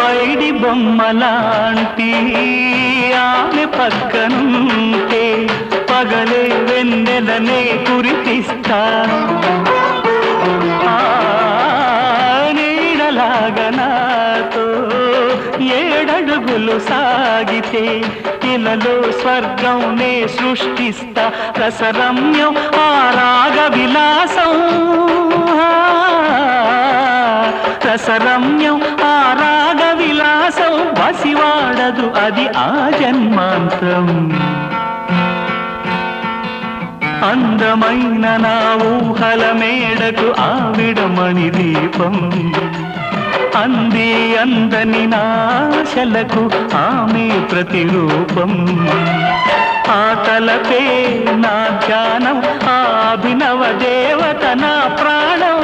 పైడి బొమ్మలాంటి ఆమె పక్కనుంటే పగలే వెన్నెలనే కురిపిస్తా నీడలాగా నాతో ఏడడుగులు సాగితే ఇలలో స్వర్గం నే సృష్టిస్తా రసరమ్యం ఆ రాగ విలాసం రసరమ్యం ఆ రాగ విలాసం బసివాడదు అది ఆ జన్మాంతం అందమైన నా ఊహల మేడకు ఆవిడమణి దీపం అంది అందని నాశలకు ఆమె ప్రతిరూపం ఆ తలపే నా ధ్యానం ఆ అభినవ దేవత నా ప్రాణం